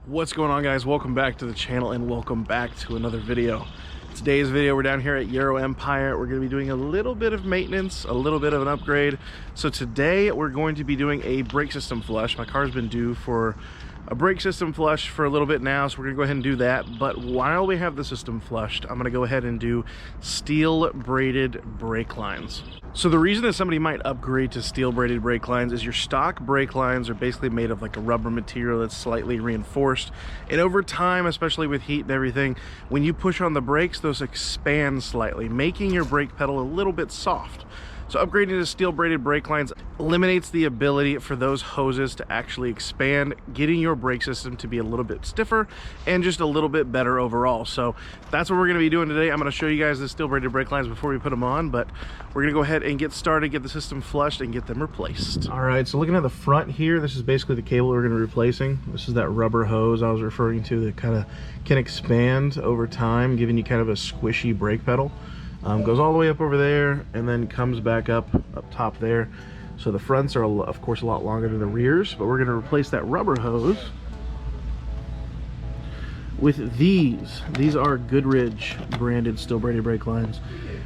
What's going on, guys? Welcome back to the channel and welcome back to another video. Today's video, we're down here at EuroMpire. We're going to be doing a little bit of maintenance, a little bit of an upgrade. So today we're going to be doing a brake system flush. My car's been due for a brake system flush for a little bit now, so we're gonna go ahead and do that. But while we have the system flushed, I'm gonna go ahead and do steel braided brake lines. So the reason that somebody might upgrade to steel braided brake lines is your stock brake lines are basically made of like a rubber material that's slightly reinforced. And over time, especially with heat and everything, when you push on the brakes, those expand slightly, making your brake pedal a little bit soft. So upgrading to steel braided brake lines eliminates the ability for those hoses to actually expand, getting your brake system to be a little bit stiffer and just a little bit better overall. So that's what we're going to be doing today. I'm going to show you guys the steel braided brake lines before we put them on, but we're going to go ahead and get started, get the system flushed and get them replaced. All right, so looking at the front here, this is basically the cable we're going to be replacing. This is that rubber hose I was referring to that kind of can expand over time, giving you kind of a squishy brake pedal. Goes all the way up over there and then comes back up top there. So the fronts are of course a lot longer than the rears, but we're going to replace that rubber hose with these. These are GOODRIDGE branded steel braided brake lines.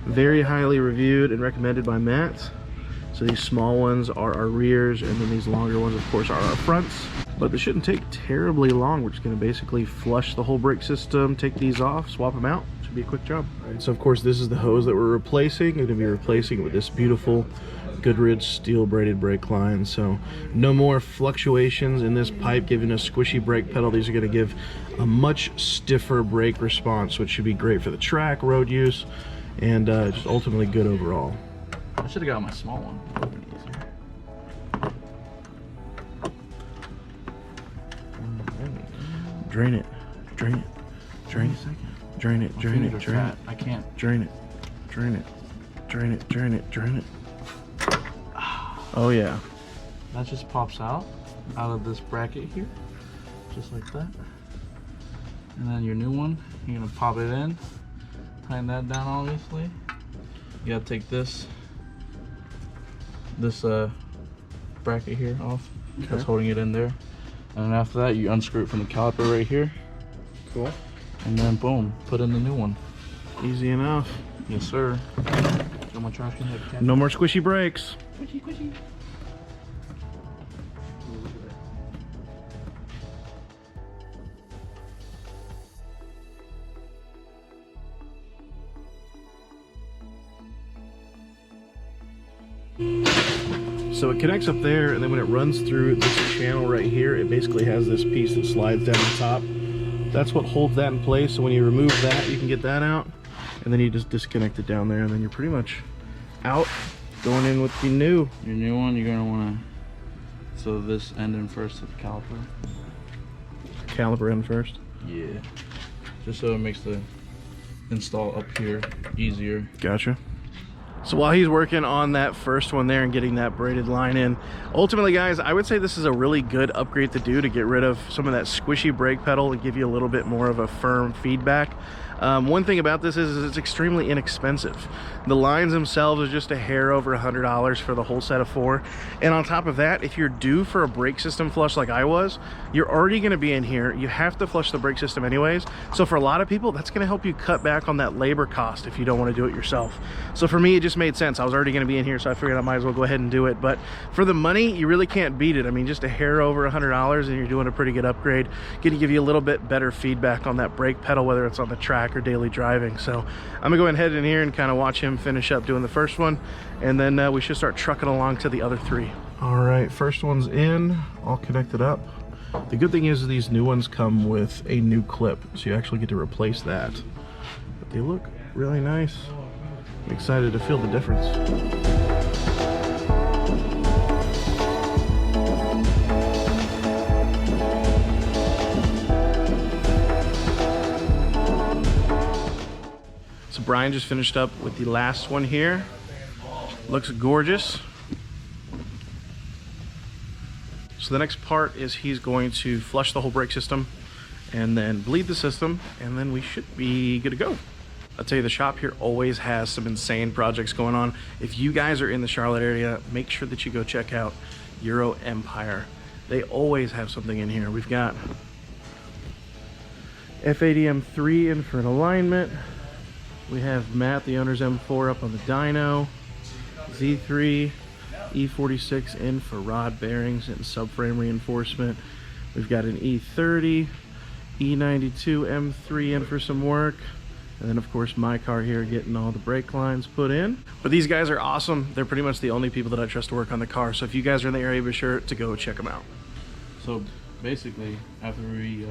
Very highly reviewed and recommended by Matt. So these small ones are our rears, and then these longer ones of course are our fronts. But this shouldn't take terribly long. We're just going to basically flush the whole brake system, take these off, swap them out. Should be a quick job. All right, so of course this is the hose that we're replacing. We're going to be replacing it with this beautiful GOODRIDGE steel braided brake line. So no more fluctuations in this pipe giving a squishy brake pedal. These are going to give a much stiffer brake response, which should be great for the track, road use, and just ultimately good overall. I should have got my small one. It would have been easier. Drain it, drain it, drain it, drain it, drain it, drain it. I can't. Drain it, drain it, drain it, drain it, drain it. Oh yeah. That just pops out of this bracket here, just like that. And then your new one, you're gonna pop it in, tighten that down. Obviously, you gotta take this bracket here off. Okay. That's holding it in there. And then after that, you unscrew it from the caliper right here. Cool. And then boom, put in the new one. Easy enough. Yes, sir. Got my trash can. No more squishy brakes. Squishy, squishy. So it connects up there, and then when it runs through this channel right here, it basically has this piece that slides down the top. That's what holds that in place. So when you remove that, you can get that out, and then you just disconnect it down there, and then you're pretty much out, going in with the new. Your new one, you're gonna wanna, so this end in first of the caliper. Caliper end first? Yeah. Just so it makes the install up here easier. Gotcha. So while he's working on that first one there and getting that braided line in, ultimately guys, I would say this is a really good upgrade to do to get rid of some of that squishy brake pedal and give you a little bit more of a firm feedback. One thing about this is it's extremely inexpensive. The lines themselves are just a hair over $100 for the whole set of 4. And on top of that, if you're due for a brake system flush like I was, you're already going to be in here. You have to flush the brake system anyways. So for a lot of people, that's going to help you cut back on that labor cost if you don't want to do it yourself. So for me, it just made sense. I was already going to be in here, so I figured I might as well go ahead and do it. But for the money, you really can't beat it. I mean, just a hair over $100 and you're doing a pretty good upgrade. Going to give you a little bit better feedback on that brake pedal, whether it's on the track or daily driving. So I'm gonna go ahead in here and kind of watch him finish up doing the first one, and then we should start trucking along to the other 3. All right, first one's in, all connected up. The good thing is these new ones come with a new clip, so you actually get to replace that. But they look really nice. I'm excited to feel the difference. So Brian just finished up with the last one here. Looks gorgeous. So the next part is he's going to flush the whole brake system and then bleed the system, and then we should be good to go. I'll tell you, the shop here always has some insane projects going on. If you guys are in the Charlotte area, make sure that you go check out EuroMpire. They always have something in here. We've got F80 M3 in for an alignment. We have Matt, the owner's M4, up on the dyno. Z3, E46 in for rod bearings and subframe reinforcement. We've got an E30, E92 M3 in for some work. And then of course my car here getting all the brake lines put in. But these guys are awesome. They're pretty much the only people that I trust to work on the car. So if you guys are in the area, be sure to go check them out. So basically, after we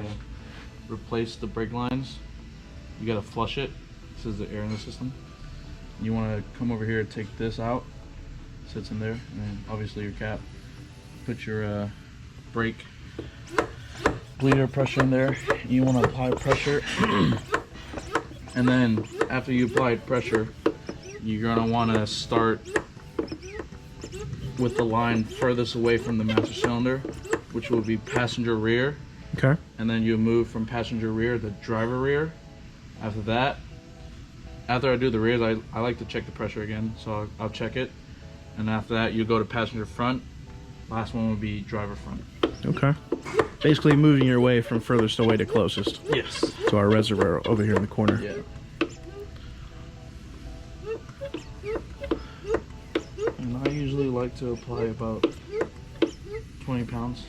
replace the brake lines, you gotta flush it. This is the air in the system. You wanna come over here and take this out. Sits in there, and then obviously your cap. Put your brake bleeder pressure in there. You wanna apply pressure. And then after you apply pressure, you're gonna wanna start with the line furthest away from the master cylinder, which will be passenger rear. Okay. And then you move from passenger rear to driver rear. After that, after I do the rears, I like to check the pressure again, so I'll check it. And after that, you go to passenger front. Last one would be driver front. Okay. Basically moving your way from furthest away to closest. Yes. So our reservoir over here in the corner. Yeah. And I usually like to apply about 20 pounds.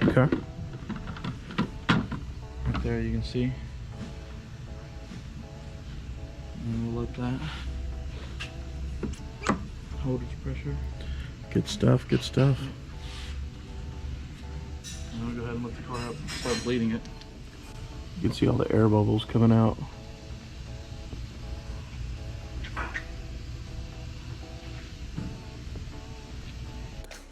Okay. Right there you can see. And we'll let that hold its pressure. Good stuff, good stuff. And we'll go ahead and lift the car up and start bleeding it. You can see all the air bubbles coming out.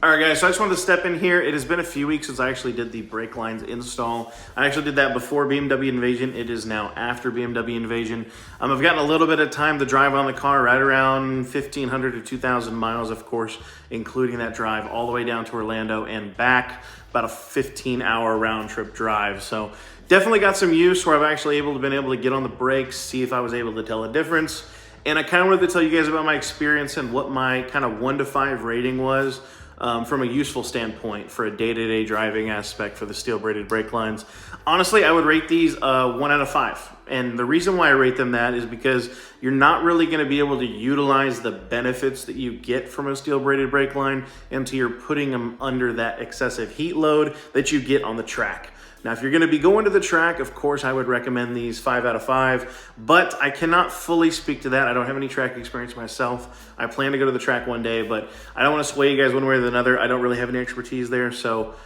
Alright guys, so I just wanted to step in here. It has been a few weeks since I actually did the brake lines install. I actually did that before BMW Invasion. It is now after BMW Invasion. I've gotten a little bit of time to drive on the car, right around 1,500 to 2,000 miles, of course, including that drive all the way down to Orlando and back, about a 15-hour round trip drive. So definitely got some use where I've actually been able to get on the brakes, see if I was able to tell a difference. And I kind of wanted to tell you guys about my experience and what my kind of 1 to 5 rating was. From a useful standpoint for a day-to-day driving aspect for the steel braided brake lines. Honestly, I would rate these 1 out of 5. And the reason why I rate them that is because you're not really going to be able to utilize the benefits that you get from a steel braided brake line until you're putting them under that excessive heat load that you get on the track. Now, if you're going to be going to the track, of course, I would recommend these 5 out of 5, but I cannot fully speak to that. I don't have any track experience myself. I plan to go to the track one day, but I don't want to sway you guys one way or another. I don't really have any expertise there, so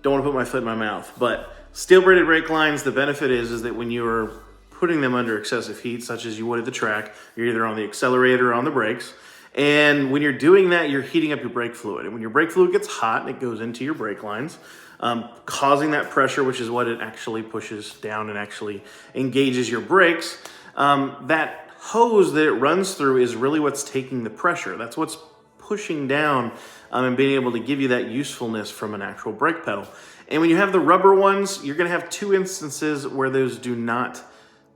don't want to put my foot in my mouth. But steel braided brake lines, the benefit is that when you're putting them under excessive heat, such as you would at the track, you're either on the accelerator or on the brakes. And when you're doing that, you're heating up your brake fluid. And when your brake fluid gets hot, it goes into your brake lines, causing that pressure, which is what it actually pushes down and actually engages your brakes. That hose that it runs through is really what's taking the pressure. That's what's pushing down and being able to give you that usefulness from an actual brake pedal. And when you have the rubber ones, you're going to have 2 instances where those do not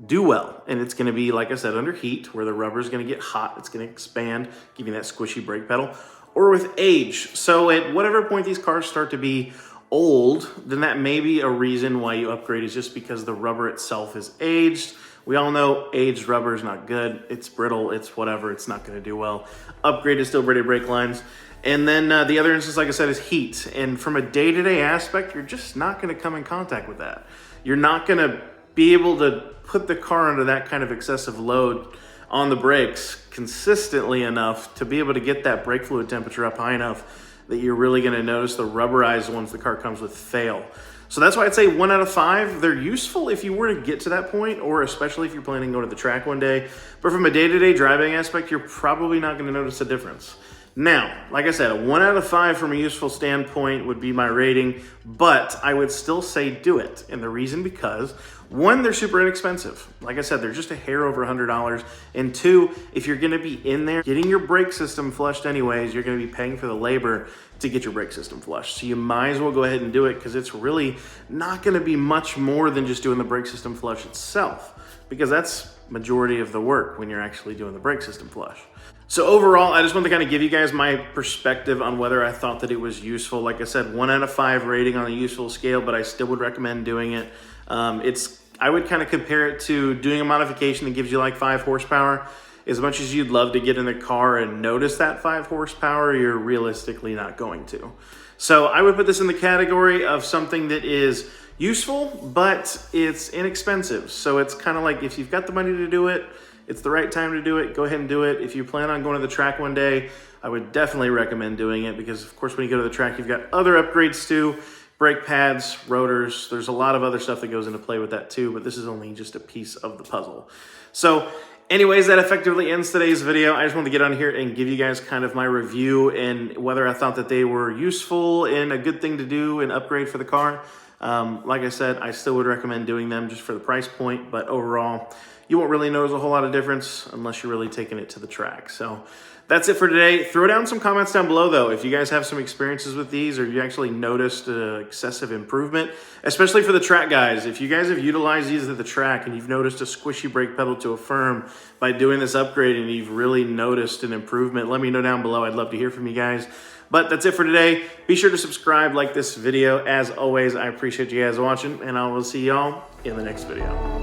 do well. And it's going to be, like I said, under heat, where the rubber is going to get hot. It's going to expand, giving that squishy brake pedal, or with age. So at whatever point these cars start to be old, then that may be a reason why you upgrade, is just because the rubber itself is aged. We all know aged rubber is not good. It's brittle, it's whatever, it's not going to do well. Upgrade to steel braided brake lines. And then the other instance, like I said, is heat. And from a day-to-day aspect, you're just not going to come in contact with that. You're not going to be able to put the car under that kind of excessive load on the brakes consistently enough to be able to get that brake fluid temperature up high enough that you're really going to notice the rubberized ones the car comes with fail. So that's why I'd say 1 out of 5. They're useful if you were to get to that point, or especially if you're planning to go to the track one day. But from a day-to-day driving aspect, you're probably not going to notice a difference. Now, like I said, a 1 out of 5 from a useful standpoint would be my rating, but I would still say do it. And the reason because, 1, they're super inexpensive. Like I said, they're just a hair over $100. And 2, if you're gonna be in there getting your brake system flushed anyways, you're gonna be paying for the labor to get your brake system flushed. So you might as well go ahead and do it, because it's really not gonna be much more than just doing the brake system flush itself, because that's majority of the work when you're actually doing the brake system flush. So overall, I just wanted to kind of give you guys my perspective on whether I thought that it was useful. Like I said, 1 out of 5 rating on a useful scale, but I still would recommend doing it. It's I would kind of compare it to doing a modification that gives you like 5 horsepower. As much as you'd love to get in the car and notice that 5 horsepower, you're realistically not going to. So I would put this in the category of something that is useful, but it's inexpensive. So it's kind of like, if you've got the money to do it, it's the right time to do it, go ahead and do it. If you plan on going to the track one day, I would definitely recommend doing it, because of course when you go to the track, you've got other upgrades too. Brake pads, rotors, there's a lot of other stuff that goes into play with that too, but this is only just a piece of the puzzle. So anyways, that effectively ends today's video. I just wanted to get on here and give you guys kind of my review and whether I thought that they were useful and a good thing to do and upgrade for the car. Like I said, I still would recommend doing them just for the price point, but overall, you won't really notice a whole lot of difference unless you're really taking it to the track. So that's it for today. Throw down some comments down below though, if you guys have some experiences with these, or you actually noticed excessive improvement, especially for the track guys. If you guys have utilized these at the track and you've noticed a squishy brake pedal to a firm by doing this upgrade and you've really noticed an improvement, let me know down below. I'd love to hear from you guys. But that's it for today. Be sure to subscribe, like this video. As always, I appreciate you guys watching, and I will see y'all in the next video.